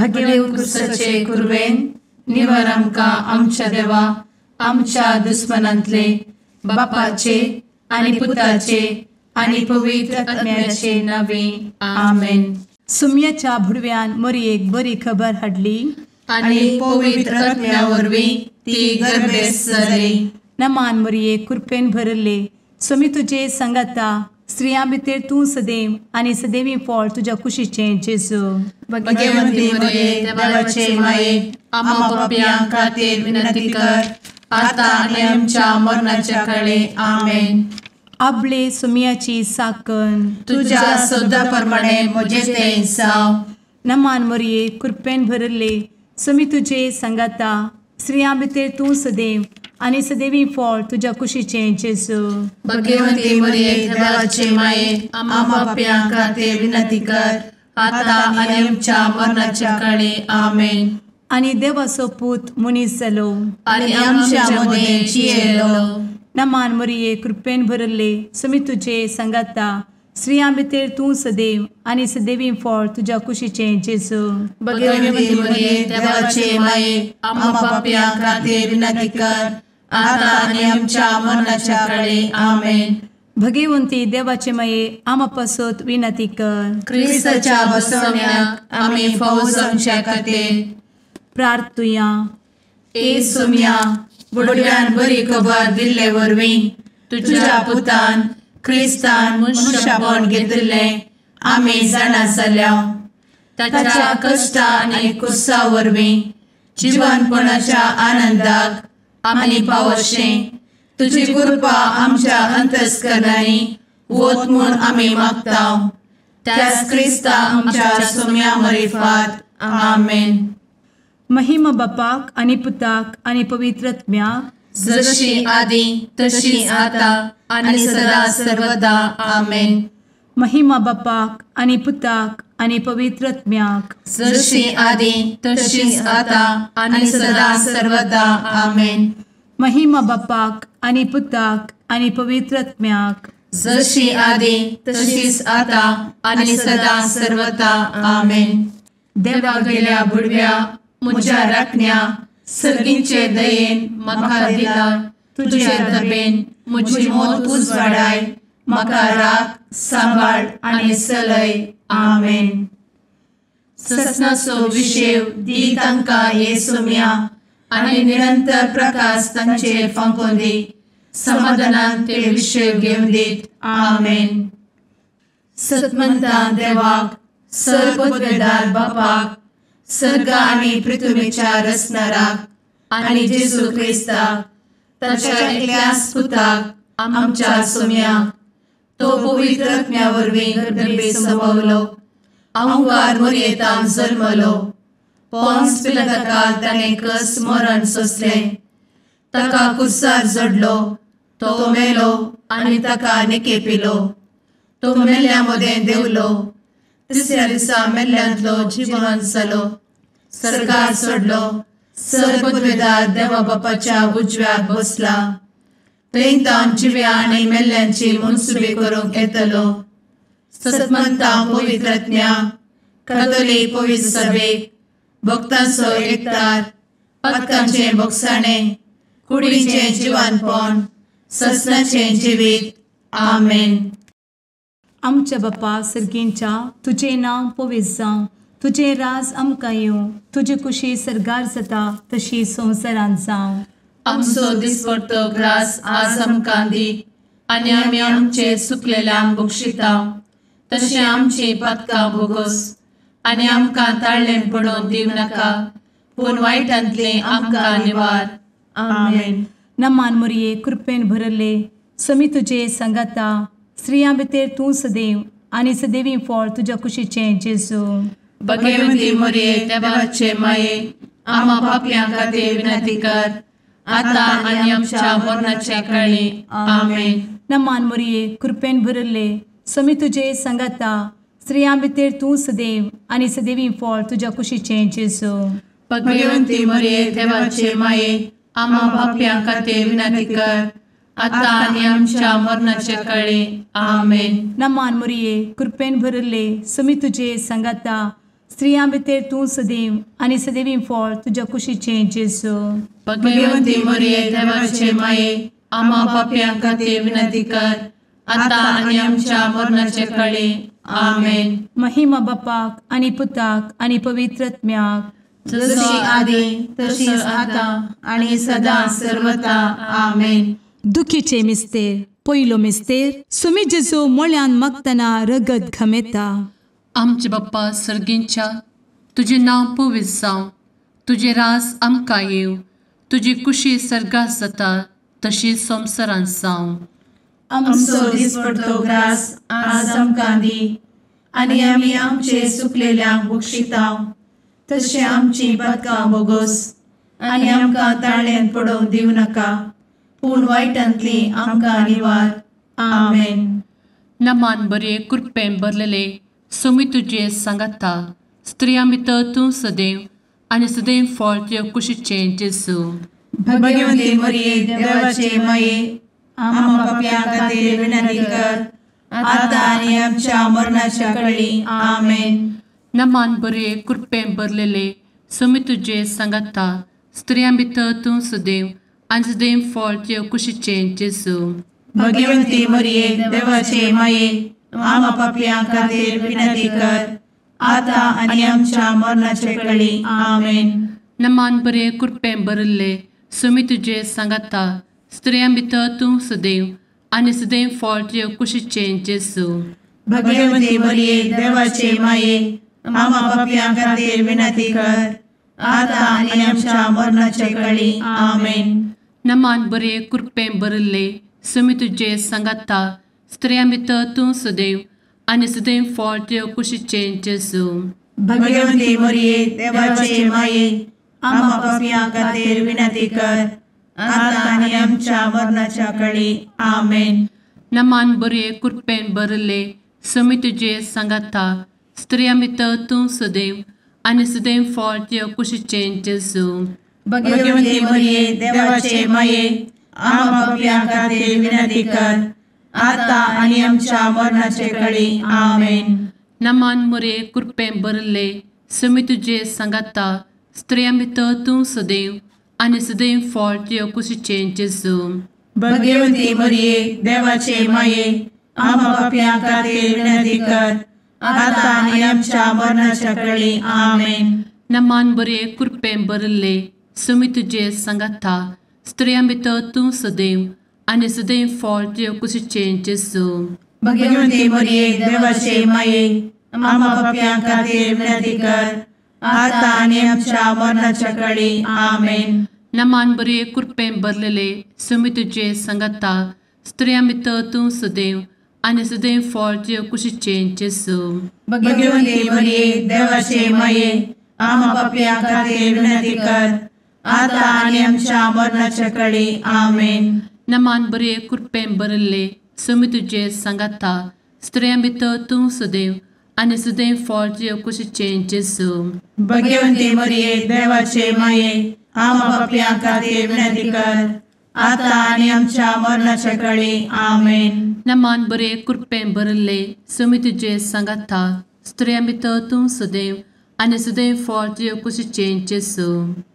भगे उत्कृष्टाचे कुर्वेन निवार आमकां आमच्या देवा आमच्या दुस्मनांतले बापाचे आनी पुताचे आनी पवित्र आत्म्याचे नावे आमेन. सुम्याच्या भुडव्यान मरयेक बरी खबर हाडली आनी पवित्र आत्म्या वरवीं ती गर्भेस जाली. नमान मरयेक कृपेन भरले सुमी तुजे संगता स्त्रियां भितर तूं सदैव आनी सदैवी फळ तुज्या कुशीचें जेजू. भगवंती मरिये देवाचे माये आम्हा पाप्यां खातीर विनंती कर आता आनी आमच्या मरणाच्या काळी आमेन. आपले सुमयाची साकन तुझ्या सोदा प्रमाणे म्हजे तें जाव. नमान मरये कृपेन भरले सुमी तुजे संगता स्त्रियां भितर तूं सदैव आनी सदैवी फळ तुज्या कुशीचें जेजू. भगवंती मरिये देवाचे माये आम्हा पाप्यां खातीर विनंती कर आता आनी आमच्या मरणाच्या काळी आमेन. आनी देवाचो पूत मनीस जालो आनी आमच्या मदीं जियेलो. नमान मरये कृपेन भरले सुमी तुजे संगता स्त्रियां भितर तूं सदैव आनी सदैवी फळ तुज्या कुशीचें जेजू. भगवंती मरिये देवाचे माये आम्हा पाप्यां खातीर विनंती कर आता आनी आमच्या मरणाच्या काळी आमेन. भगवंती देवाचे माये आमा पासत विनंती कर. क्रिस्ताच्या बसवण्याक आमी फावो जावच्या खातीर प्रार्थुया. ए सुम्या बुडव्यान बरी खबर दिल्ले वरवीं तुज्या पुतान क्रिस्तान मनशापण घेतिल्लें आमी जाणा जाल्या. ताच्या कश्टा आनी कुसा वरवीं जिवनपणाच्या आनंदाक आमी पावशें तुजी कृपा आमच्या अंतस्करणांनी वत म्हूण आमी मागतांव. त्याच क्रिस्ता आमच्या सुम्या मरिफात आमेन. महिमा बापाक आनी पुताक आनी पवित्र आत्म्याक जशी आदी तशी आता आनी सदा सर्वदा आमेन. महिमा बापाक आनी पुताक आनी पवित्र आत्म्याक जशी आदी तशीच आता आनी सदा सर्वदा आमेन. महिमा बापाक आनी पुताक आनी पवित्र आत्म्याक जशी आदी तशीच आता आनी सदा सर्वदा आमेन. देवा गेल्या बुडव्या म्हज्या राखण्या सर्गींचे दयेन म्हाका दिला तुजे दबेन म्हजी मोत उजवाडाय म्हाका राख सांबाळ आनी चलय आमेन. ससनाचो विशेव दी तांकां ये सुम्या आनी निरंतर प्रकाश तांचेर फांकून दी. समाधानान ते विशेव घेवन दीत आमेन. सतमंता देवाक सर्वपदवेदार बापाक सर्ग आनी पृथ्वीच्या रचणाराक आनी जेजू क्रिस्ताक ताच्या एकल्याच पुताक आमच्या सुम्याक तो पवित्र आत्म्या वरवीं गर्भे संभवलो. अंगार मरयेंत जल्मलो. पोन्स पिलाताका ताणें कस मरण सोंसलें. ताका कुर्सार जडलो. तो मेलो आनी ताका निकेपिलो. तो मेल्ल्या मदें देंवलो. तिसऱ्या दिसा मेल्ल्यांतलो जिवंत जालो. सर्गार चडलो. सर्वपदवेदार देवा बापाच्या उजव्याक बसला. थंय जिव्या आनी मेल्ल्यांची मनसुबे करूंक येतलो. सतमंता पवित्र आत्म्या कातोलीक पवित्र सभेक भक्तांचो एकठार पातकांचें भोगसाणें कुडीचें जिवनपण ससनाचें जिवीत आमेन. आमच्या बापा सर्गींच्या तुजें नांव पवित्र जावं. तुजें राज आमकां येवं. तुजी कुशी सर्गार जाता तशी संवसारांत जावं. आमचो दिसपडटो ग्रास आज आमकां दी आनी आमी आमचे चुकलेल्यांक बक्षितांव. तशें आमची पातकां भोगोस आनी आमकां ताळ्ळें पडोवन दिवं नाका पूण वायटांतले आमकां निवार आमेन. नमान मरये कृपेन भरले समी तुजे संगता स्त्रियां भितर तूं सदैव आनी सदैवी फळ तुज्या कुशीचें जेजू. भगवंती मरिये देवाचे माये आम्हा पाप्यां खातीर विनंती कर आता आनी आमच्या मरणाच्या काळी आमेन. नमान मरये कृपेन भरले समी तुजे संगता स्त्रियां भितर तूं सदैव आनी सदैवी फळ तुज्या कुशीचें जेजू. भगवंती मरिये देवाचे माये आम्हा पाप्यां खातीर विनंती कर आता आनी आमच्या मरणाच्या काळी आमेन. नमान मरये कृपेन भरले समी तुजे संगता स्त्रियां भितर तूं सदैव आनी सदैवी फळ तुज्या कुशीचें जेजू. भगवंती मरिये देवाचे माये, आम्हा पाप्यां खातीर विनंती कर, आता आनी आमच्या मरणाचे काळी. आमेन. महिमा बापाक आनी पुताक आनी पवित्र आत्म्याक, जशी आदी तशीच आता आणि सदा सर्वदा. आमेन. दुखीचे मिस्तेर. पयलो मिस्तेर. सुमी जेजू मळ्यान मागतना रगत घामेता. आमचे बाप्पा सर्गींच्या, तुझे नाव पवित्र जावं, तुझे राज आमकां येव, तुजी कुशी सर्गात जाता तशी संवसारांत जावं. आमचो दिसपडटो ग्रास आज आमकां दी, आनी आमी आमचे सुकलेल्यांक बक्षितांव, तशें आमची पातकां बोगोस आनी आमकां ताळ्यान पडोवंक दिवं नाका, पूण वायटांतली आमकां निवार. आमेन. नमान बरे कृपेन भरलेले सुमी तुजे सांगाता, स्त्रियां भितर तूं सदैव आनी सदैव फळ तुज्या कुशीचें जेजू. भगवंती मरिये देवाचे माये, आम्हा पाप्यां खातीर विनंती कर, आता आनी आमच्या मरणाच्या काळी. आमेन. नमान बरे कृपेन भरलेले सुमी तुजे सांगाता, स्त्रियां भितर तूं सदैव आनी सदैव फळ तुज्या कुशीचें जेजू. भगवंती मरिये देवाचे माये, आम्हा पाप्यां खातीर विनंती कर, आता आनी आमच्या मरणाचे काळी. आमेन. नमान बरे कृपेन भरले सुमी तुजे सांगाता, स्त्रियां भितर तूं सदैव आनी सदैव फळ तुज्या कुशीचें जेजू. भगवंती मरिये देवाचे माये, आम्हा पाप्यां खातीर विनंती कर, आता आनी आमच्या मरणाचे काळी. आमेन. नमान बरे कृपेन भरले सुमी तुजे सांगाता, स्त्रियां भितर तूं सदैव आनी सदैव फळ तुज्या कुशीचें जेजू. भगवंती मरिये देवाचे माये, आम्हा पाप्यां खातीर विनंती कर, आता आनी आमच्या मरणाच्या काळी. आमेन. नमान बरे कृपेन भरले सुमी तुजे सांगाता, स्त्रियां भितर तूं सदैव आनी सदैव फळ तुज्या कुशीचें जेजू. भगवंती मरिये देवाचे माये, आम्हा पाप्यां खातीर विनंती कर, आता आनी आमच्या मरणाचे काळी. आमेन. नमान बरे कृपेन भरले सुमी तुजे सांगाता, स्त्रियां भितर तूं सदैव आनी सदैव फळ तुज्या कुशीचें जेजू. भगवंती मरिये देवाचे माये, आम्हा पाप्यां खातीर विनंती कर, आता आनी आमच्या मरणाच्या काळी. आमेन. नमान बरे कृपेन भरले सुमी तुजे सांगाता, स्त्रियां भितर तूं सदैव आनी सदैव फळ तुज्या कुशीचें जेजू. भगवंती मरिये देवाचे माये, आम्हा पाप्यां खातीर विनंती कर, आता आनी आमच्या मरणाच्या काळी. आमेन. नमान बरे कृपेन भरलेले सुमी तुजे सांगाता, स्त्रियां भितर तूं सदैव आनी सदैव फळ तुज्या कुशीचें जेजू. भगवंती मरिये देवाचे माये, आम्हा पाप्यां खातीर विनंती कर, आता आनी आमच्या मरणाच्या काळी. आमेन. नमान बरे कृपेन भरले सुमी तुजे सांगाता, स्त्रियां भितर तूं सदैव आनी सदैव फळ तुज्या कुशीचें जेजू. भगवंती मरिये देवाचे माये, आम्हा पाप्यां खातीर विनंती कर, आता आनी आमच्या मरणाच्या काळी. आमेन. नमान बरे कृपेन भरले सुमी तुजे सांगाता, स्त्रियां भितर तूं सदैव आनी सदैव फळ तुज्या कुशीचें जेजू.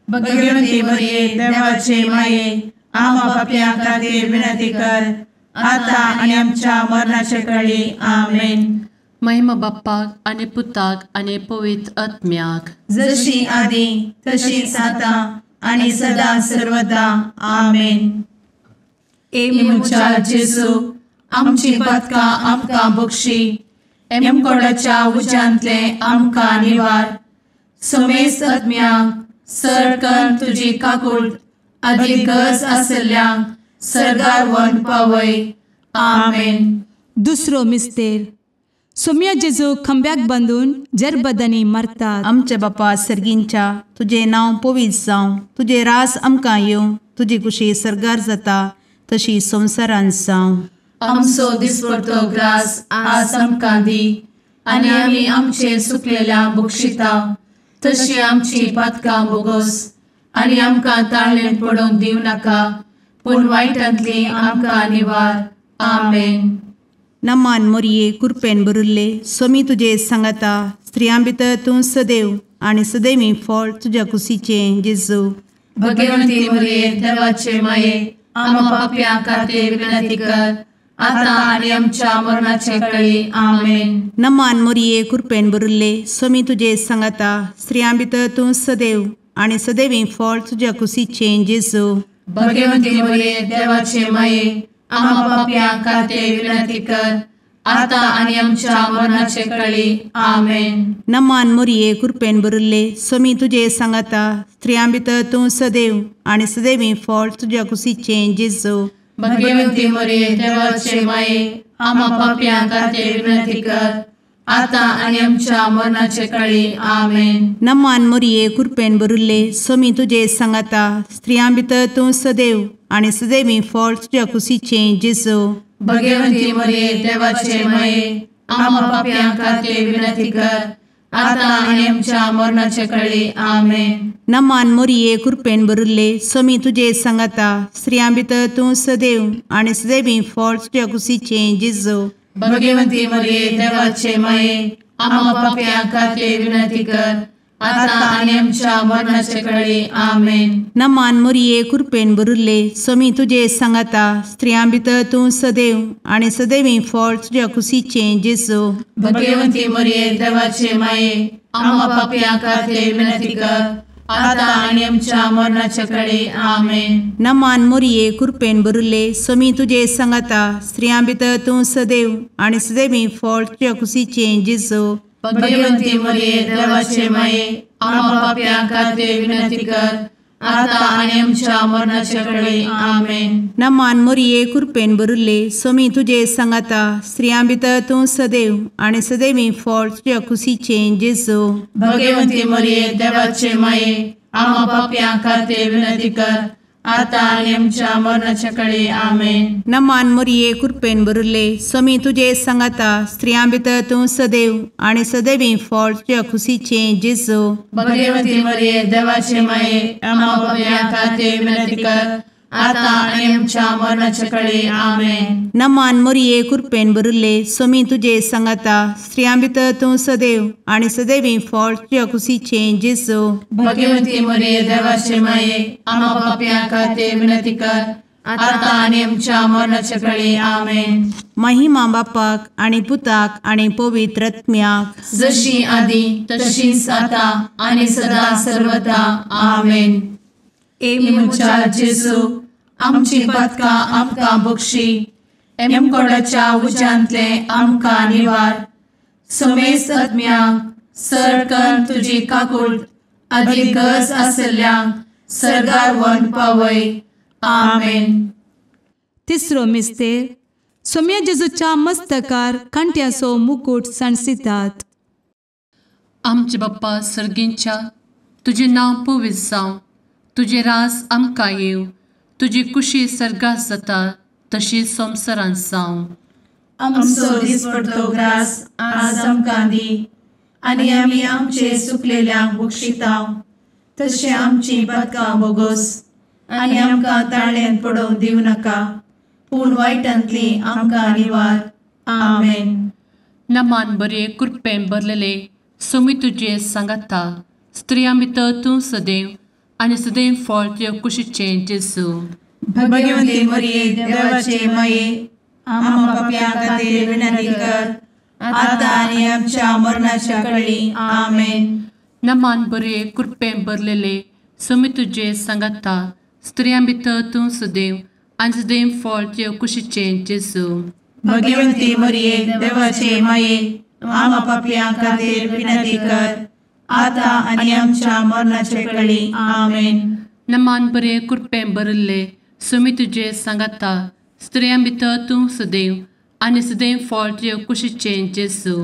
भगवंती मरिये देवाचे माये, आम्हा पाप्यां खातीर विनंती कर, आता आनी आमच्या मरणाच्या काळी. आमेन. महिमा बाप्पाक आनी पुताक आनी पवित्र आत्म्याक, जशी आदी तशीच आता आणि सदा सर्वदा. आमेन. एमच्या जेजू, आमची पातकां आमकां बक्षी, एमकोडाच्या उज्यांतले आमकां निवार. समेस्त आत्म्यांक सरकन तुजी काकूट, आदी गरज आसल्ल्यांक सर्गार व्हरून पावय. आमेन. दुसरो मिस्तेर. सोम्या जेजू खंब्याक बांदून जरबदानी मारतात. आमचे बापा सर्गींच्या, तुझे नाव पवित्र जावं, तुझे रास आमकां येवं, तुजी कुशी सर्गार जाता तशी संवसारांत जावं. आमचो दिसपडटो ग्रास आज आमकां दी, आनी आमी आमचे सुकलेल्यांक बक्षितांव, तशी आमची पातकां बोगोस आनी आमकां ताळ्यान पडोवंक दिवं नाका, पूण वायटांतली आमकां निवार. आमेन. नमान मोरये कृपेन बरुल्ले सोमी तुझे सांगता स्त्रियां भितर तूं सदैव आणि सदैवी फळ तुझ्या कुशीचे जेजू. भगवंती मरिये देवाचे माये आम्हा पाप्यां खातीर विनंती कर आता आणि आमच्या मरणाचे काळी आमेन. नमान मोरये कृपेन बरुल्ले सोमी तुझे सांगता स्त्रियां भितर तूं सदैव आणि सदैवी फळ तुझ्या कुशीचे जेजू. भगवंती मरिये देवाचे माये आम्हा पाप्यां खातीर विनंती कर आता आणि आमच्या मरणाचे काळी आमेन. नमान मोरये कृपेन बरुल्ले सोमी तुझे सांगता स्त्रियां भितर तूं सदैव आणि सदैवी फळ तुझ्या कुशीचे जेजू. भगवंती मरिये देवाचे माये आम्हा पाप्यां खातीर विनंती कर आता आणि आमच्या मरणाचे काळी आमेन. नमान मोरये कृपेन बरुल्ले सोमी तुझे सांगता स्त्रियां भितर तूं सदैव आणि सदैवी फळ तुझ्या कुशीचे जेजू. भगवंती मरिये देवाचे माये आम्हा पाप्यां खातीर विनंती कर आता आणि आमच्या मरणाचे काळी आमेन. नमान मोरये कृपेन बरुल्ले सोमी तुझे सांगता स्त्रियां भितर तूं सदैव आणि सदैवी फळ तुझ्या कुशीचे जेजू. भगवंती मरिये देवाचे माये आम्हा पाप्यां खातीर विनंती कर आता आणि आमच्या मरणाचे काळी आमेन. नमान मोरये कृपेन बरुल्ले सोमी तुझे सांगता स्त्रियां भितर तूं सदैव आणि सदैवी फळ तुझ्या कुशीचे जेजू. भगवंती मरिये देवाचे माये आम्हा पाप्यां खातीर विनंती कर आता आणि आमच्या मरणाचे काळी आमेन. नमान मोरये कृपेन बरुल्ले सोमी तुझे सांगता स्त्रियां भितर तूं सदैव आणि सदैवी फळ तुझ्या कुशीचे जेजू. भगवंती मरिये देवाचे माये आम्हा पाप्यां खातीर विनंती कर आता आणि आमच्या मरणाचे काळी आमेन. नमान मोरये कृपेन बरुल्ले सोमी तुझे सांगता स्त्रियां भितर तूं सदैव आणि सदैवी फळ तुझ्या कुशीचे जेजू. भगवंती मरिये देवाचे माये आम्हा पाप्यां खातीर विनंती कर आता आणि आमच्या मरणाच्या काळी आमेन. नमान मोरये कृपेन बरुल्ले सोमी तुझे सांगता स्त्रियां भितर तूं सदैव आणि सदैवी फळ तुझ्या कुशीचे जेजू. भगवंती मरिये देवाचे माये आम्हा पाप्यां खातीर विनंती कर आता आणि आमच्या मरणाच्या काळी आमेन. नमान मोरये कृपेन बरुल्ले सोमी तुझे सांगता स्त्रियां भितर तूं सदैव आणि सदैवी फळ तुझ्या कुशीचे जेजू. भगवंती मरिये देवाचे माये आम्हा पाप्यां खातीर विनंती कर आता आणि आमच्या मरणाच्या काळी आमेन. महिमा बापाक आणि पुताक आणि पवित्र आत्म्याक जशी आधी तशीच आता आणि सदा सर्वदा आमेन. मुचा जेजू आमची पदका आमकां बक्षी एमकोडाच्या उज्यांतले आमकां निवार. समेस्त आत्म्यांक सडकन तुजी काकूट अधिक गरज आसल्ल्यांक सर्गार व्हरून पावय. आमेन. तिसरो मिस्तेर सोम्या जेजूच्या मस्तकार कांट्याचो मुकुट सणसितात. आमचे बाप्पा सर्गींच्या तुझे नांव पवित्र जावं, तुझे रास आमकां येव, तुजी कुशी सर्गास जाता तशी संवसारांत जावं. आमचो दिसपडटो ग्रास आज आमकां दी आनी आमी आमचे सुकलेल्यांक बक्षिताव. तशें आमची पदकां बोगोस आनी आमकां ताळ्यान पडोवंक दिवं नाका, पूण वायटांतली आमकां निवार. आमेन. नमान बरे कृपेन भरलेले सोमी तुजे सांगता स्त्रियां भितर तूं सदैव आनी सदैव फळ तुज्या कुशीचे जेजू. भगवंती मरिये देवाचे माये आम्हा पाप्यां खातीर विनंती कर आता आनी आमच्या मरणाच्या काळी आमेन. नमान बरे कृपेन भरलेले सोमी तुजे सांगता स्त्रियां भितर तूं सदैव आनी सदैव फळ तुज्या कुशीचे जेजू. भगवंती मरिये देवाचे माये आम्हा पाप्यां खातीर विनंती कर आता आनी आमच्या मरणाचे काळी आमेन. नमान बरे कृपेन भरले सोमी तुजे सांगता स्त्रियां भितर तूं सदैव आनी सदैव फळ तुज्या कुशीचे जेजू.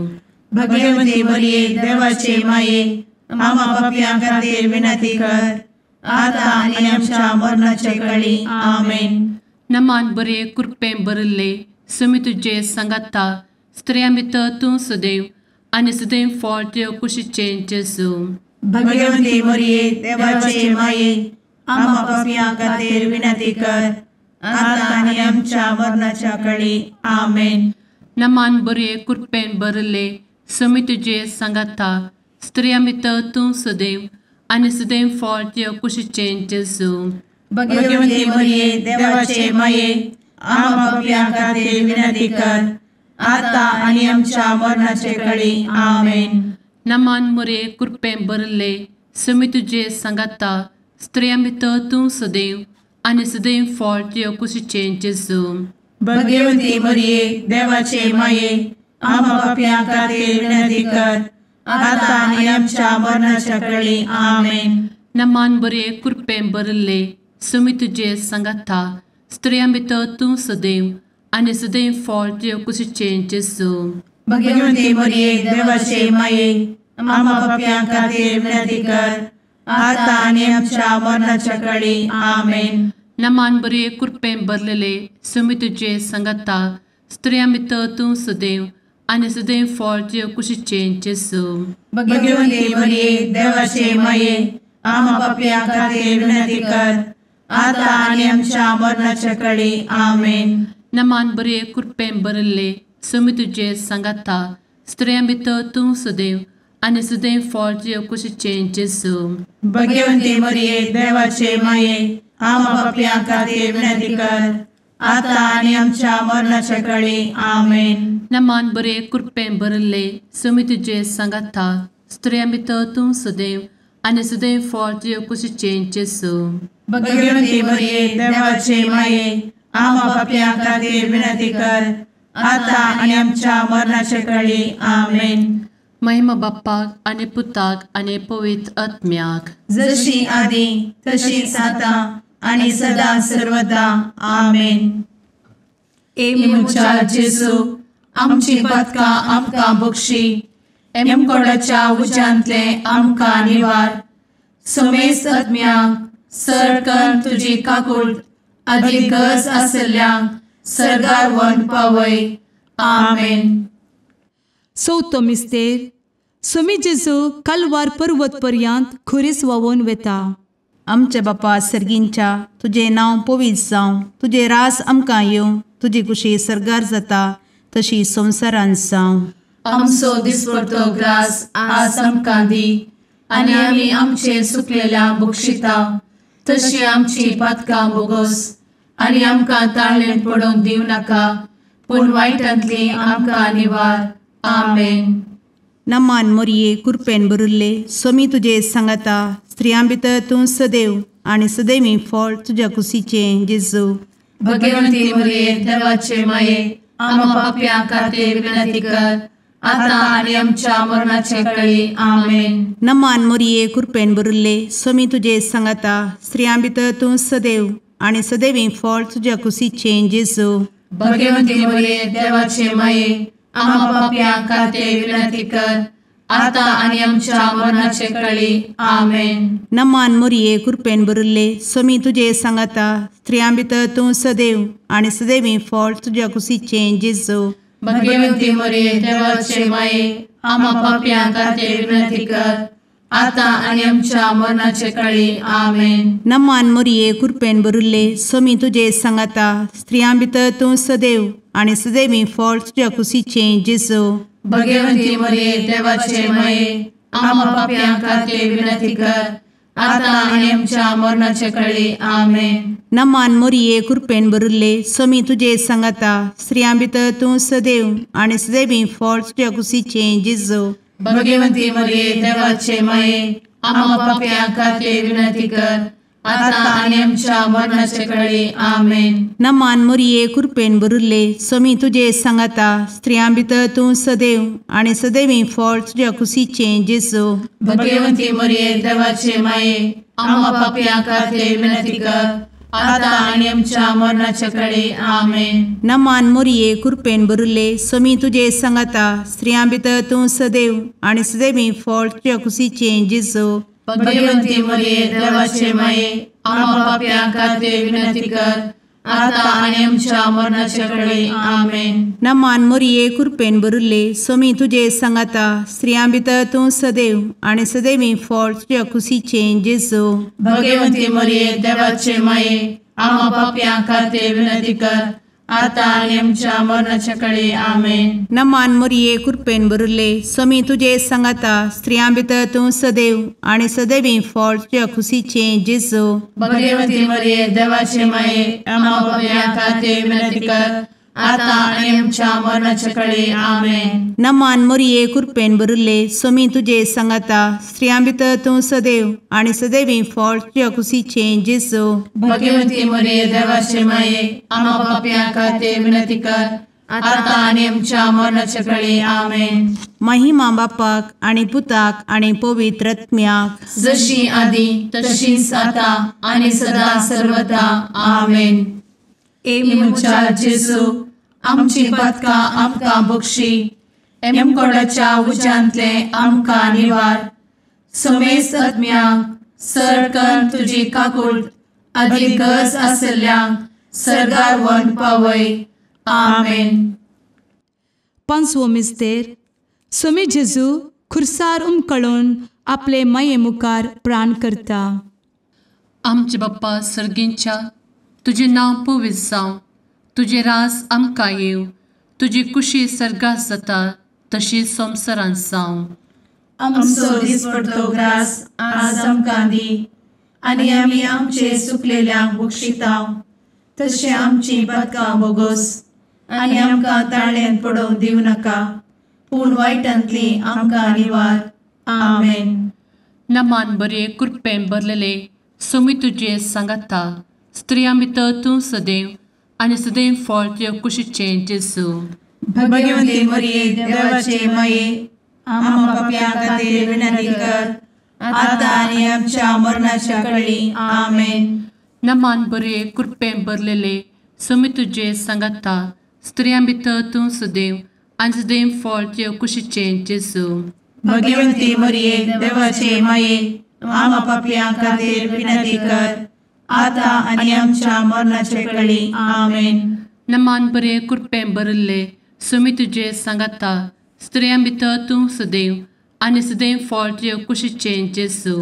भगवंती मरिये देवाचे माये आम्हा पाप्यां खातीर विनंती कर आता आनी आमच्या मरणाचे काळी आमेन. नमान बरे कृपेन भरले सोमी तुजे सांगता स्त्रियां भितर तूं सदैव आनी सदैव फळ तुज्या कुशीचे जेजू. भगवंती मरिये देवाचे माये आम्हा पाप्यां खातीर विनंती कर आता आनी आमच्या मरणाच्या काळी आमेन. नमान बरे कृपेन भरले समी तुझे सांगाता स्त्रिया भितर तूं सदैव आनी सदैव फळ तुझ्या कुशीचें जेजू. भगवंती मरिये देवाचे माये आम्हा पापियां खातीर विनंती कर आता आणि आमच्या मरणाचे काळी आमेन. नमान मरे कृपेन भरले समी तुझे सांगाता स्त्रिया भितर तूं सदैव आनी सदैव फळ तुझ्या कुशीचें जेजू. भगवंती मरिये देवाचे माये आम्हा पापियां खातीर विनंती कर आता आणि आमच्या मरणाच्या काळी आमेन. नमान बरे कृपेन भरले समी तुझे सांगाता स्त्रिया भितर तूं सदैव आनी सदैव फळ तुझ्या कुशीचें जेजू. भगवंती मरिये देवाचे माये आम्हा पापियां खातीर विनंती कर आता आणि आमच्या मरणाच्या काळी आमेन. नमान बरे कृपेन भरलेले समी तुझे सांगाता स्त्रिया भितर तूं सदैव आनी सदैव फळ तुझ्या कुशीचें जेजू. भगवंती मरिये देवाचे माये आम्हा पापियां खातीर विनंती कर आता आणि आमच्या मरणाच्या काळी आमेन. नमान बरे कृपेन भरले समी तुझे सांगाता स्त्रिया भितर तूं सदैव आनी सदैव फळ तुझ्या कुशीचें जेजू. भगवंती मरिये देवाचे माये आम्हा पापियां खातीर विनंती कर आता आणि आमच्या मरणाच्या काळी आमेन. नमान बरे कृपेन भरले समी तुझे सांगाता स्त्रिया भितर तूं सदैव आनी सदैव फळ तुझ्या कुशीचें जेजू. भगवंती मरिये देवाचे माये आम्हा पापियां खातीर विनंती कर आता आणि आमच्या मरणाच्या काळी आमेन. महिमा बाप्पाक आनी पुताक आनी पवित्र आत्म्याक जशी आदी तशीच आता आणि सदा सर्वदा आमेन. मुचा जेजू आमची पदकां आमकां बक्षी एमकोडाच्या उज्यांतले आमकां निवार. समेस्त आत्म्यांक सडकन तुजी काकूट अधिक गरज आसल्ल्यांक सरगार व्हरून पावय. आमेन. चवथो मिस्तेर समी जेजू कलवार पर्वत पर्यंत खुरीस वावून वेता. आमचे बापा सर्गींच्या तुझे नांव पवित्र जावं, तुझे रास आमकां येवं, तुजी कुशी सरगार जाता तशी संवसारांत जावं. आमचो दिसपडटो ग्रास आज आमकां दी आनी आमी आमचे सुकलेल्यांक बक्षिता तशी आमची पातकां बोगोस आनी आमकां ताळ्ळेन पडोवंक दिवं नाका पूण वायटांतली आमकां निवार. आमेन. नमान मरिये कृपेन भरले समी तुझे सांगाता स्त्रियां भितर तूं सदैव आनी सदैवी फळ तुझ्या कुशीचें जेजू. भगवंती मरिये देवाचे माये आम्हा पापियां खातीर विनंती कर आता आणि आमच्या मरणाचे काळी आमेन. नमान मरिये कृपेन भरले समी तुझे सांगाता स्त्रियां भितर तूं सदैव आनी सदैवी फळ तुझ्या कुशीचें जेजू. भगवंती मरिये देवाचे माये आम्हा पापियां खातीर विनंती कर आता आणि आमच्या मरणाचे काळी आमेन. नमान मरिये कृपेन भरले समी तुझे सांगाता स्त्रियां भितर तूं सदैव आनी सदैवी फळ तुझ्या कुशीचें जेजू. भगवंती मरिये देवाचे माये आम्हा पापियां खातीर विनंती कर आता आणि आमच्या मरणाचे काळी आमेन. नमान मरिये कृपेन भरले समी तुझे सांगाता स्त्रियां भितर तूं सदैव आनी सदैवी फळ तुझ्या कुशीचें जेजू. भगवंती मरिये देवाचे माये आम्हा पापियां खातीर विनंती कर आता आणि आमच्या मरणाचे काळी आमेन. नमान मरिये कृपेन भरले समी तुझे सांगाता स्त्रियां भितर तूं सदैव आनी सदैवी फळ तुझ्या कुशीचें जेजू. भगवंती मरिये देवाचे माये आम्हा पापियां खातीर विनंती कर आता आणि आमच्या मरणाचे काळी आमेन. नमान मरिये कृपेन भरले समी तुझे सांगाता स्त्रियां भितर तूं सदैव आनी सदैवी फळ तुझ्या कुशीचें जेजू. भगवंती मरिये देवाचे माये आम्हा पापियां खातीर विनंती कर आता आणि आमच्या मरणाचे काळी आमेन. नमान मरिये कृपेन भरले समी तुझे सांगाता स्त्रियां भितर तूं सदैव आनी सदैवी फळ तुझ्या कुशीचें जेजू. भगवंती मरिये देवाचे माये आम्हा पापियां खातीर विनंती कर आता आणि आमच्या मरणाचे काळी आमेन. नमान मरिये कृपेन भरले समी तुझे सांगाता स्त्रियां भितर तूं सदैव आनी सदैवी फळ तुझ्या कुशीचें जेजू. भगवंती मरिये देवाचे माये आम्हा पापियां खातीर विनंती कर आता आणि आमच्या मरणाच्या काळी आमेन. नमान मोरये कृपेन बरुले स्वामी तुझे सांगाता स्त्रियां भितर तूं सदैव आणि सदैवी फळ तुझ्या खुशीचे जेजू. भगवती मरिये देवाचे माये आम्हा पाप्यां खातीर विनंती कर, आता आणि आमच्या मरणाच्या काळी आमेन. नमान मोरये कृपेन बरुले स्वामी तुझे सांगाता स्त्रियां भितर तूं सदैव आणि सदैवी फळ तुझ्या खुशीचे जेजू. भगवती मरिये देवाचे माये आम्हा पाप्यां खातीर विनंती कर, आता आणि आमच्या मरणाच्या काळी आमेन. महिमा बापाक आणि पुताक आणि पवित्र आत्म्याक, जशी आधी तशीच आता आणि सदा सर्वदा आमेन. इमुच्या जेजू आमची पदका आमकां बक्षी, एमकोडाच्या उज्यांतले आमकां निवार. समेस्त आत्म्यांक सरकन तुजी काकूट अधिक गरज आसल्ल्यांक सरगार वन पावय. आमेन. पांचवो मिस्तेर. स्वामी जेजू खुर्सार उमकळून आपले माये मुखार प्राण करता. आमचे बाप्पा सर्गींच्या तुझे नांव पवित्र जावं, तुझे राज आमकां येव, तुजी कुशी सर्गास जाता तशी संवसारांत जावं. आमचो दिसपडटो ग्रास आज आमकां दी, आनी आमी आमचे सुकलेल्यांक बक्षितांव. तशें आमची पदकां बोगोस आनी आमकां ताळ्यान पडोवंक दिवं नाका, पूण वायटांतली आमकां निवार. आमेन. नमान बरे कृपेन भरलेले स्वामी तुझे सांगाता स्त्रियां भितर तूं सदैव आणि सदैव फळ तुझ्या कुशीचे जेजू. भगवती मरिये देवाचे माये आम्हा पाप्यां खातीर विनंती कर, आता आनी आमच्या मरणाच्या काळी आमेन. नमान बरे कृपेन भरलेले स्वामी तुझे सांगाता स्त्रियां भितर तूं सदैव आणि सदैव फळ तुझ्या कुशीचे जेजू. भगवती मरिये देवाचे माये आम्हा पाप्यां खातीर विनंती कर, आता आनी आमच्या मरणाच्या काळी आमेन. नमान बरे कृपेन भरले स्वामी तुझे सांगाता स्त्रियां भितर तूं सदैव आणि सदैव फळ तुझ्या कुशीचे जेजू.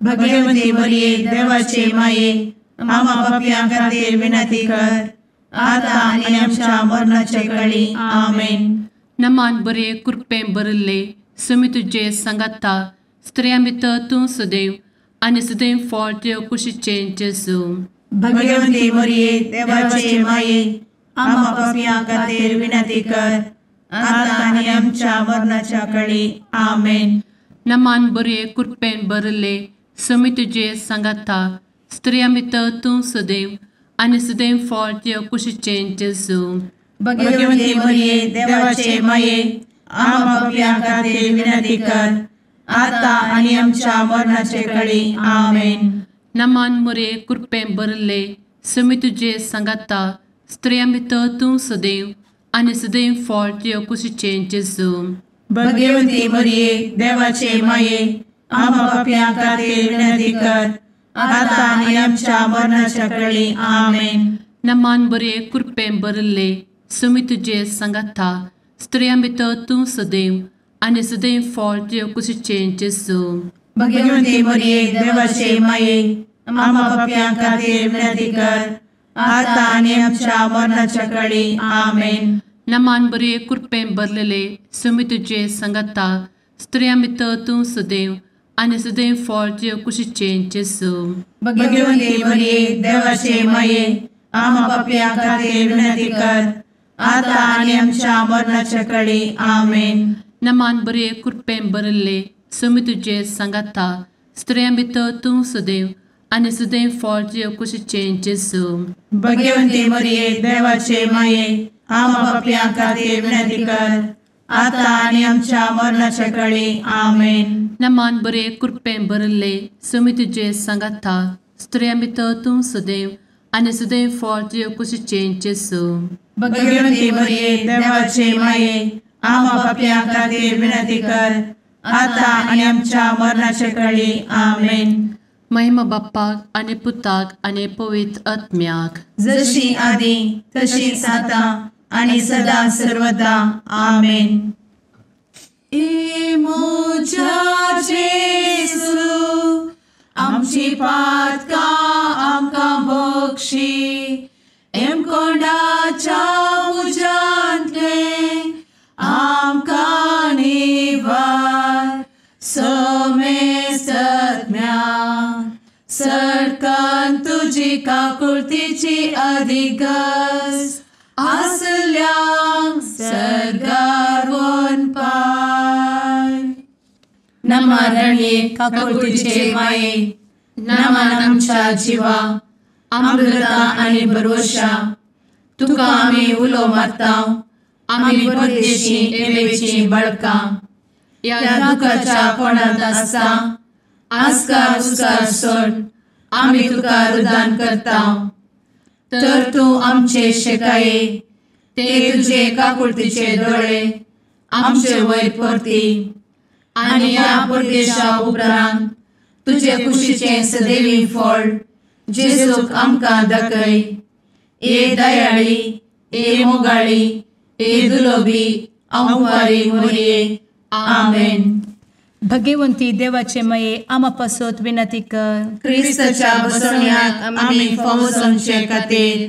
भगवती मरिये देवाचे माये आम्हा पाप्यां खातीर विनंती कर, आता आनी आमच्या मरणाच्या काळी आमेन. नमान बरे कृपेन भरले स्वामी तुझे सांगाता स्त्रियां भितर तूं सदैव आणि सदैव फळ तुझ्या कुशीचे जेजू. भगवती मरिये देवाचे माये आम्हा पाप्यां खातीर विनंती कर, आता आनी आमच्या मरणाच्या काळी आमेन. नमान बरे कृपेन भरले स्वामी तुझे सांगाता स्त्रियां भितर तूं सदैव आणि सदैव फळ तुझ्या कुशीचे जेजू. भगवती मरिये देवाचे माये आम्हा पाप्यां खातीर विनंती कर, आता आनी आमच्या मरणाच्या काळी आमेन. नमान बरे कृपेन भरले स्वामी तुझे सांगाता स्त्रियां भितर तूं सदैव आणि सदैव फळ तुझ्या कुशीचे जेजू. भगवती मरिये देवाचे माये आम्हा पाप्यां खातीर विनंती कर, आता आनी आमच्या मरणाच्या काळी आमेन. नमान बरे कृपेन भरले स्वामी तुझे सांगाता स्त्रियां भितर तूं सदैव आणि सदैव फळ तुझ्या कुशीचे जेजू. भगवती मरिये देवाचे माये आम्हा पाप्यां खातीर विनंती कर, आता आनी आमच्या मरणाच्या काळी आमेन. नमान बरे कृपेन भरलेले स्वामी तुझे सांगाता स्त्रियां भितर तूं सदैव आणि सदैव फळ तुझ्या कुशीचे जेजू. भगवती मरिये देवाचे माये आम्हा पाप्यां खातीर विनंती कर, आता आनी आमच्या मरणाच्या काळी आमेन. नमान बरे कृपेन भरले स्वामी तुझे सांगाता स्त्रियां भितर तूं सदैव आणि सदैव फळ तुझ्या कुशीचे जेजू. भगवती मरिये देवाचे माये आम्हा पाप्यां खातीर विनंती कर, आता आनी आमच्या मरणाच्या काळी आमेन. नमान बरे कृपेन भरले स्वामी तुझे सांगाता स्त्रियां भितर तूं सदैव आणि सदैव फळ तुझ्या कुशीचे जेजू. भगवती मरिये देवाचे माये आम्हा पाप्यां खातीर विनंती कर, आता आनी आमच्या मरणाच्या काळी आमेन. महिमा बाप्पाक आणि पुताक आणि पवित्र आत्म्याक, जशी आधी तशीच आता आणि सदा सर्वदा आमेन. इमुच्या जेजू आमची पातकां आमकां बक्षी, एमकोंडाच्या तुजी काकुळतीची अधिगस आसल्यांक सरगार वन पाय. नमारणे काकुळतीचे माये नमान आमच्या जिवा अमृता आनी भरवशा तुका आमी उलो मारताव. आमी परदेशी येवेची बळकां या दुखाच्या कोणात आसता आस्कार उस्कार सोड आमी तुका रुदान करताव. तर तूं आमचे शेकाये ते तुजे काकुळतीचे दोळे आमचे वयर परती आनी या परदेशा उपरांत तुजे कुशीचे सदैवी फळ जेजूक आमकां दाखय. ए दयाळी ए मोगाळी ए दुलोबी अंवारी मोरये. आमेन. भगवंती देवाचे मये आमा पासत विनंती कर. क्रिस्ताच्या बसवण्याक आमी फावोसमचे खातीर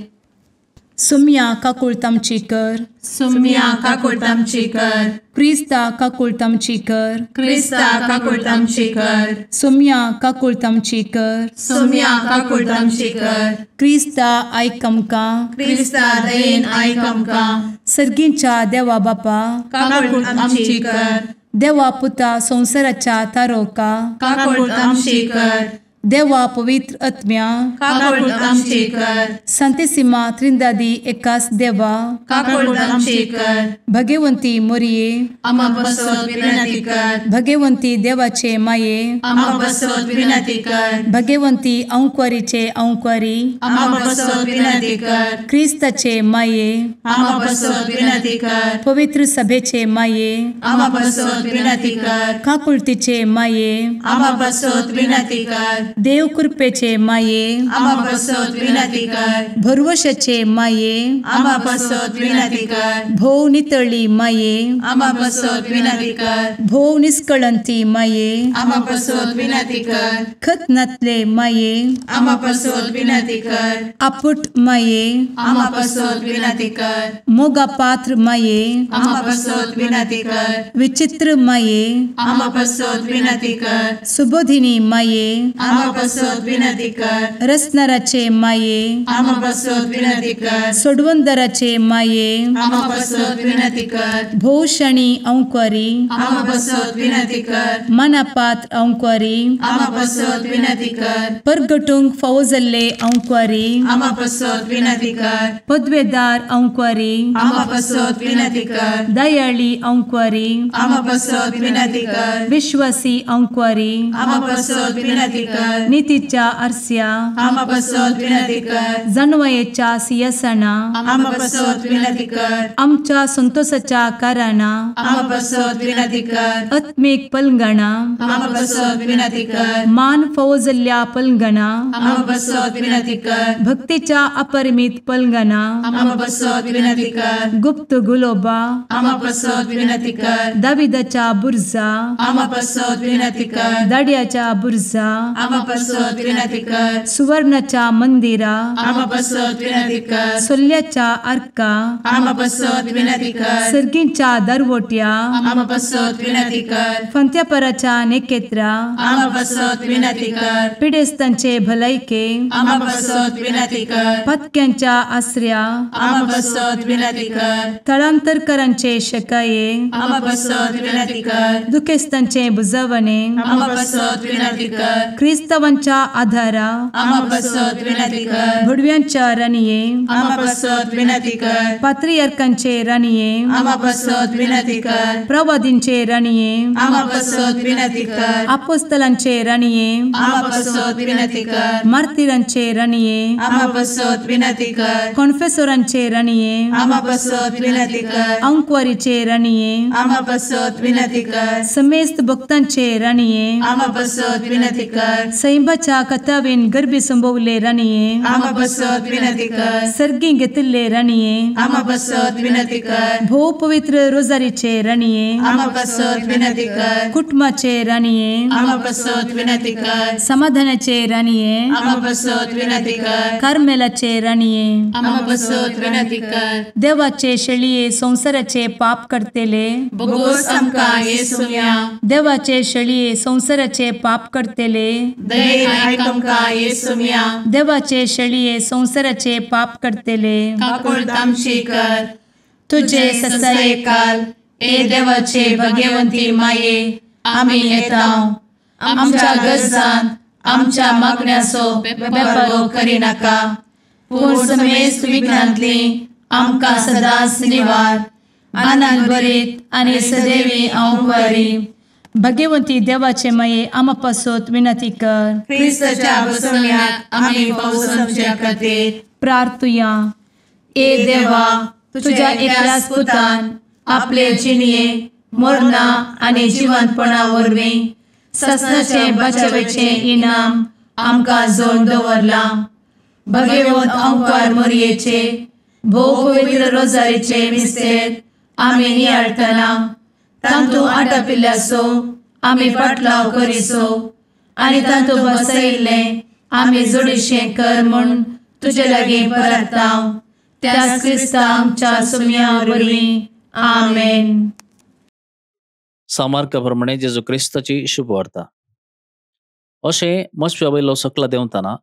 सुम्या काकुळतामची कर. सुम्या काकुळतामची कर. क्रिस्ता काकुळतामची कर. क्रिस्ता काकुळतामची कर. सुम्या काकुळतामची कर. सुम्या काकुळतामची कर. क्रिस्ता आयक आमकां. क्रिस्ता दयेन आयक आमकां. सर्गींच्या देवा बापा काकुळतामची कर. देवा पुता संसाराच्या तारोका काकुळतामची कर. देवा पवित्र आत्म्या काकुळतामची कर. सांतेसिमा त्रिंदादी एकाच देवा काकुळतामची कर. भगवंती मोरये आमा बसवत विनंती कर. भगवंती देवाचे माये आमा बसवत विनंती कर. भगवंती अंक्वारीचे अंक्वारी आमा बसवत विनंती कर. क्रिस्ताचे माये आमा बसवत विनंती कर. पवित्र सभेचे माये आमा बसवत विनंती कर. काकुळतीचे माये आमा बसवत विनंती कर. देव कृपेचे माये आमा बसवत विनंती कर. भरवशाचे माये आमा बसवत विनंती कर. भोव नितळी माये आमा बसवत विनंती कर. भोव निष्कळंती माये आमा बसवत विनंती कर. खतनातले माये आमा बसवत विनंती कर. आपुट माये आमा बसवत विनंती कर. मोगा पात्र माये आमा बसवत विनंती कर. विचित्र माये आमा बसवत विनंती कर. सुबोधिनी माये आमा बसवत विनंती कर. रसनाराचे माये आमा बसवत विनंती कर. सोडवंदराचे माये आमा बसवत विनंती कर. भोवशणी अंक्वारी आमा बसवत विनंती कर. मनापात्र अंक्वारी आमा बसवत विनंती कर. परगटूंक फावो जाल्ले अंक्वारी आमा बसवत विनंती कर. पदवेदार अंक्वारी आमा बसवत विनंती कर. दयाळी अंक्वारी आमा बसवत विनंती कर. विश्वासी अंक्वारी आमा बसवत विनंती कर. नीतीच्या आरस्या आमा बसवत विनंती कर. जाणवायेच्या सिंहासना आमा बसवत विनंती कर. आमच्या संतोषाच्या कारणा आमा बसवत विनंती कर. आत्मिक पलंगणा आमा बसवत विनंती कर. मान फावो जाल्ल्या पलंगणा आमा बसवत विनंती कर. भक्तीच्या अपरिमित पलंगणा आमा बसवत विनंती कर. गुप्त गुलोबा आमा बसवत विनंती कर. दाविदाच्या बुरजा आमा बसवत विनंती कर. दाड्याच्या बुरजा आमा बसवत विनंती कर. सुवर्णाच्या मंदिरा आमा बसवत विनंती कर. सोल्ल्याच्या अर्का आमा बसवत विनंती कर. सर्गींच्या दरवोट्या आमा बसवत विनंती कर. फंत्यापराच्या नेकेत्रा आमा बसवत विनंती कर. पिडेस्तांचे भलायके आमा बसवत विनंती कर. पथक्यांच्या आसऱ्या आमा बसवत विनंती कर. तळांतरकरांचे शकाये आमा बसवत विनंती कर. दुखेस्तांचे बुजावणे आमा बसवत विनंती कर. क्रिस्तवांच्या आधारा आमा बसवत विनंती कर. भडव्यांच्या राणीये आमा बसवत विनंती कर. पात्रियार्कांचे राणीये आमा बसवत विनंती कर. प्रवादींचे राणीये आमा बसवत विनंती कर. अपोस्तलांचे राणीये आमा बसवत विनंती कर. मार्तिरांचे राणीये आमा बसवत विनंती कर. कॉन्फेसोरांचे राणीये आमा बसवत विनंती कर. अंक्वारीचे राणीये आमा बसवत विनंती कर. समेस्त भक्तांचे राणीये आमा बसवत विनंती कर. सैंबाच्या कथावेन गर्भी संभवले राणीये आमा बसवत विनंती कर. सर्गी घेतले राणीये आमा बसवत विनंती कर. भोव पवित्र रोजारीचे राणीये आमा बसवत विनंती कर. कुटुंबाचे राणीये आमा बसवत विनंती कर. समाधानाचे राणीये आमा बसवत विनंती कर. कार्मेलाचे राणीये आमा बसवत विनंती कर. देवाचे शेळिये संसाराचे पाप करतेले बगोस आमकां येसुया. देवाचे शेळिये संसाराचे पाप करतेले दये आयक आमकां येसू म्या देवाचे शेळये संवसाराचे पाप करतेले काकूळ आमची कर तुझे ससाये काल ए देवाचे भगवंती माये आमी येताव आमच्या गरजांत आमच्या मागण्याचो बेपारो करी नाका पूण समेस्त विघ्नांतली आमकां सदांच निवार आनंद बरीत आनी सदैवी औंकवारी भगवंती देवाचे माये आमा पासत विनंती कर क्रिस्ताच्या बसवण्यात आमी पावस आमच्या खातीर प्रार्थुया ए देवा तुझ्या एकल्याच पुतान आपले जिणये मरणा आनी जिवंतपणा वरवीं ससनाचे बचावेचे इनाम आमकां जोड दवरला भगवंत औंकार मोरयेचे भोव पवित्र रोजारीचे मिस्तेर आमी नियाळटना तांतू आटापिल्ल्यासो आमी पाटलाव करिसो आनी तांतू बसयिल्ले आमी जोडिशें कर म्हूण तुजे लागीं परताव त्याच क्रिस्ता आमच्या सुम्या वरवीं आमेन. सामार्का जेजू क्रिस्ताची शुभ वार्ता. अशें मस्प्या वयलो सकला देंवतना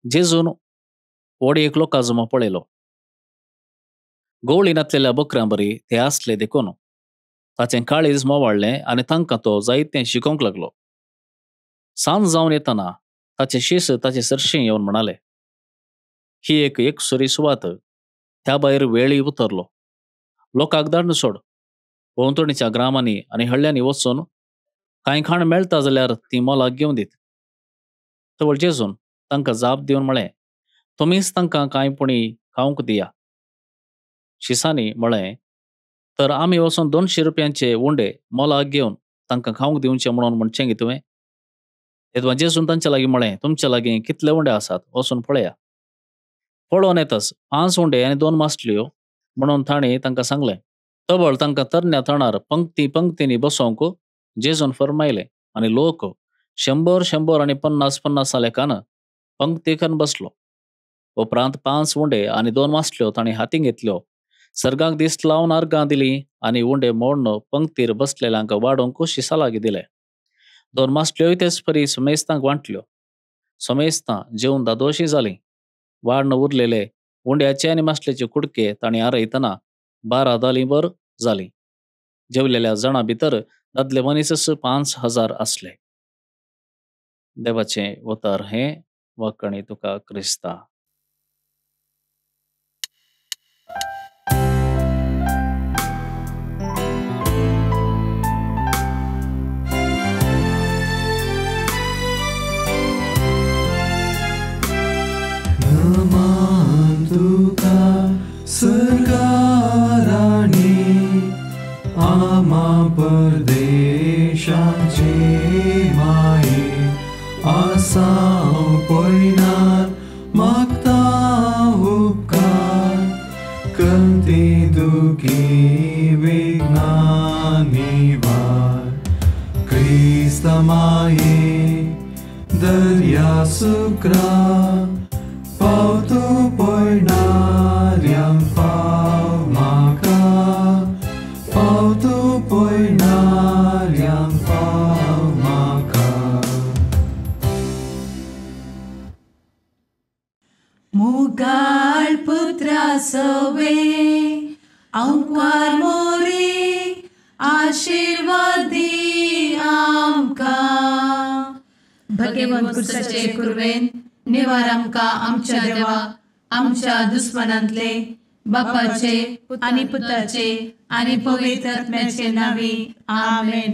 जेजून व्हडी एकलो काजमो पळयलो. गवळी नातलेल्या बकऱ्यां बरी ते आसले देखून ताचें काळीज मोवाळ्ळें आनी तांकां तो जायतें शिकोवंक लागलो. सांज जावन येतना ताचे शीस ताचे सरशें येवन म्हणाले, ही एक सुरी सुवात, त्या भायर वेळी उतरलो. लोकांक धाडून सोड. भोंवतणीच्या ग्रामांनी आनी हळ्यांनी वचून कांय खाण मेळटा जाल्यार ती मोलाक घेवन दीत. तवळ जेजून तांकां जाप दिवन म्हळें, तुमीच तांकां कांयपणी खावंक दिया. शिसांनी म्हळें, तर आमी वचून 200 रुपयांचे उंडे मोलाक घेवन तांकां खावंक दिवचे म्हणून म्हणचें गी तुवें? तेदवा जेजून तांच्या लागीं म्हळें, तुमच्या लागीं कितले उंडे आसात वचून पळया. पळोवन येतच 5 उंडे आनी 2 मासल्यो म्हणून तांणी तांकां सांगलें. तबळ तांकां तरण्या तणार पंक्तींनी बसोवंक जेजून फर्मायलें आनी लोक 100 आनी 50 लेखान पंक्तीकन बसलो. उपरांत 5 उंडे आनी 2 मासल्यो तांणी हातीन घेतल्यो, सर्गाक दिश्ट लावन अर्गां दिलीं आनी उंडे मोडून पंक्तीर बसलेल्यांक वाडोवंक शिसा लागीं दिले. 2 मासल्योय तेच परी समेस्तांक वांटल्यो. समेस्तां जेवन दादोशी जालीं. वाडन उरलेले उंड्याचे आनी मासल्याचे कुडके तांणी आरयतना 12 दालींभर जालीं. जेवलेल्या जाणां भितर दादले मनीस 5000 आसले. देवाचें वतार हें वाकणी तुका क्रिस्ता. आमा परदेशाचे माये आसां पयनार मागता उपकार कंती दुखी विघ्नांनी वार क्रिस्ता माये दर्या सुक्रा पावतू पयनार्यांक पाव म्हाका पावतू पयनार्यांक पाव म्हाका. मुगाळ पुत्रा सवे औंकार मोरी आशीर्वाद दी आमकां. भगवंत क्रिस्ताचे कुरवेन निवार आमकां आमच्या देवा आमच्या दुस्मनांतले बापाचे आनी पुताचे आनी पवित्र आत्म्याचे नावी आमेन.